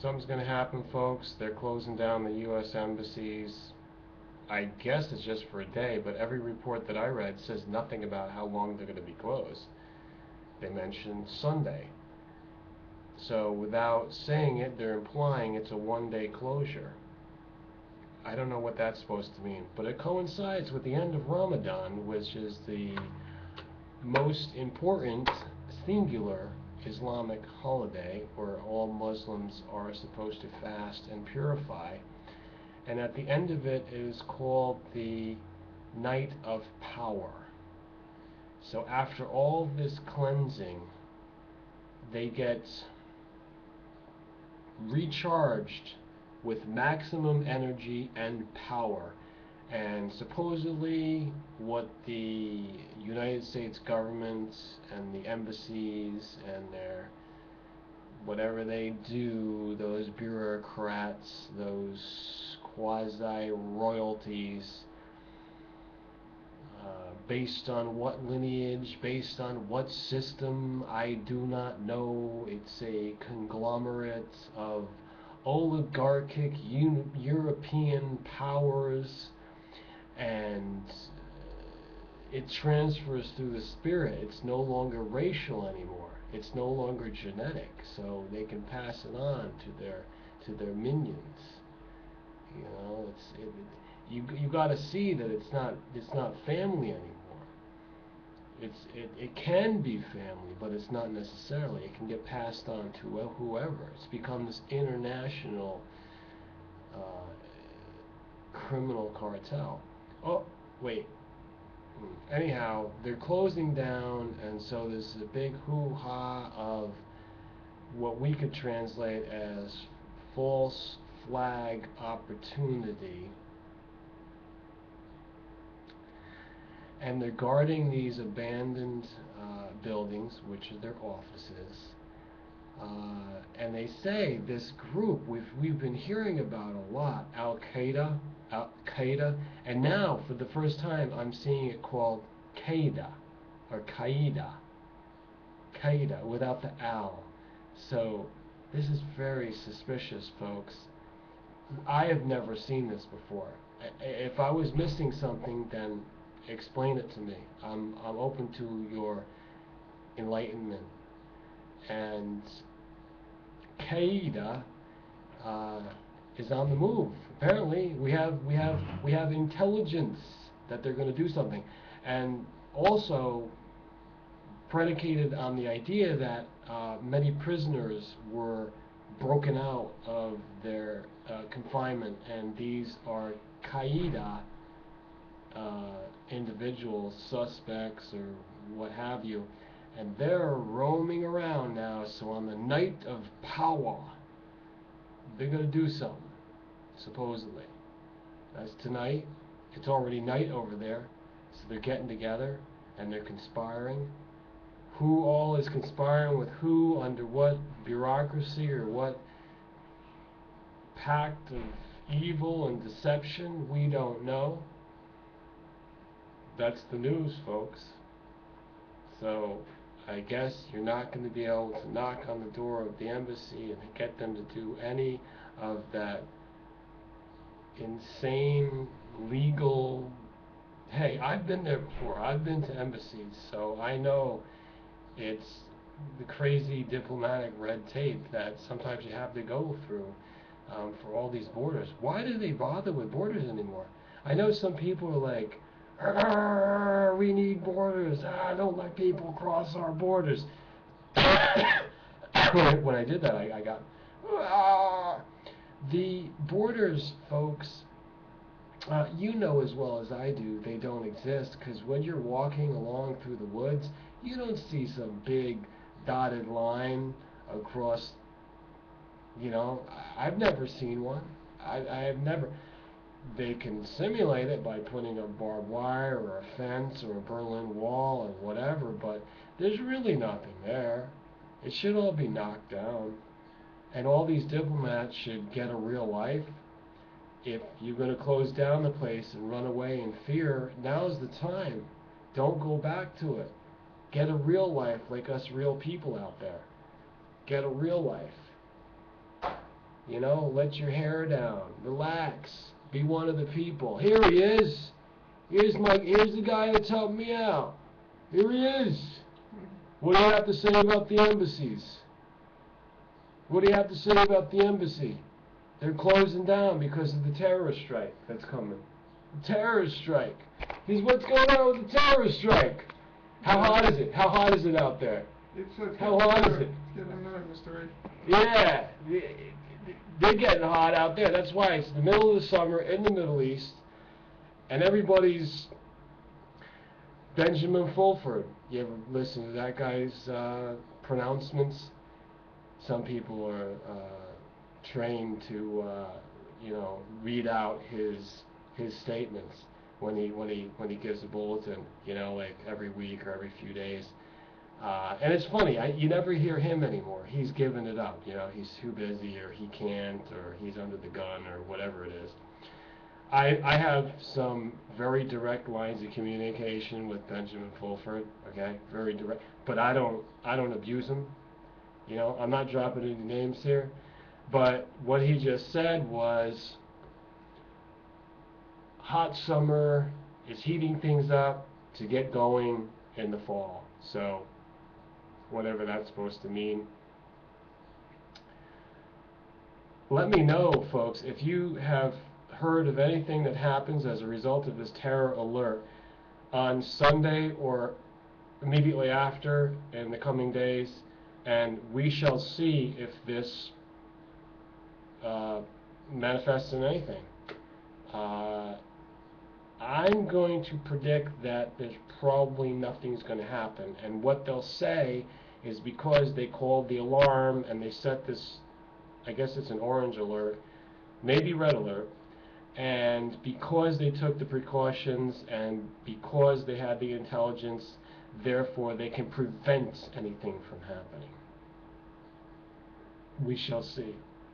Something's going to happen, folks. They're closing down the U.S. embassies. I guess it's just for a day, but every report that I read says nothing about how long they're going to be closed. They mentioned Sunday. So without saying it, they're implying it's a one-day closure. I don't know what that's supposed to mean, but it coincides with the end of Ramadan, which is the most important singular Islamic holiday where all Muslims are supposed to fast and purify. And at the end of it is called the Night of Power. So after all this cleansing, they get recharged with maximum energy and power. And supposedly what the United States government and the embassies and their whatever they do, those bureaucrats, those quasi-royalties, based on what lineage, based on what system, I do not know. It's a conglomerate of oligarchic European powers, and it transfers through the spirit. It's no longer racial anymore. It's no longer genetic, so they can pass it on to their minions. You know, you got to see that it's not family anymore. It can be family, but it's not necessarily. It can get passed on to whoever. It's become this international criminal cartel. Oh, wait. Anyhow, they're closing down, and so there's a big hoo-ha of what we could translate as false flag opportunity. And they're guarding these abandoned buildings, which are their offices. And they say this group we've been hearing about a lot, Al-Qaeda, and now for the first time I'm seeing it called Qaeda or Qaeda without the Al. So this is very suspicious, folks. I have never seen this before. If I was missing something, then explain it to me. I'm open to your enlightenment. And Qaeda is on the move. Apparently, we have intelligence that they're going to do something, and also predicated on the idea that many prisoners were broken out of their confinement, and these are Qaeda individuals, suspects, or what have you, and they're roaming around now. So on the night of power, they're going to do something, supposedly. That's tonight. It's already night over there, so they're getting together and they're conspiring. Who all is conspiring with who, under what bureaucracy or what pact of evil and deception, we don't know. That's the news, folks. So I guess you're not going to be able to knock on the door of the embassy and get them to do any of that insane legal. Hey, I've been there before. I've been to embassies, so I know it's the crazy diplomatic red tape that sometimes you have to go through for all these borders. Why do they bother with borders anymore? I know some people are like, we need borders. Don't let people cross our borders. When I did that, I got the borders, folks. You know as well as I do, they don't exist, because when you're walking along through the woods, you don't see some big dotted line across. You know, I've never seen one. I have never. They can simulate it by putting a barbed wire or a fence or a Berlin Wall and whatever, but there's really nothing there. It should all be knocked down. And all these diplomats should get a real life. If you're going to close down the place and run away in fear, now's the time. Don't go back to it. Get a real life like us real people out there. Get a real life. You know, let your hair down, relax, be one of the people. Here he is. Here's the guy that's helped me out. Here he is. What do you have to say about the embassies? What do you have to say about the embassy? They're closing down because of the terrorist strike that's coming. The terrorist strike. What's going on with the terrorist strike? How hot is it? How hot is it out there? How hot is it? It's getting annoying, Mr. A. Yeah, they're getting hot out there. That's why it's the middle of the summer in the Middle East, and everybody's Benjamin FUlford. You ever listen to that guy's pronouncements? Some people are trained to, read out his statements when he gives a bulletin, like every week or every few days. And it's funny, you never hear him anymore. He's given it up. He's too busy, or he can't, or he's under the gun, or whatever it is. I have some very direct lines of communication with Benjamin FUlford. Okay, very direct. But I don't abuse him. I'm not dropping any names here. But what he just said was, hot summer is heating things up to get going in the fall. So, whatever that's supposed to mean. Let me know, folks, if you have heard of anything that happens as a result of this terror alert on Sunday or immediately after in the coming days, and we shall see if this manifests in anything. I'm going to predict that there's probably nothing's going to happen, and what they'll say is because they called the alarm and they set this, I guess it's an orange alert, maybe red alert, and because they took the precautions and because they had the intelligence, therefore they can prevent anything from happening. We shall see.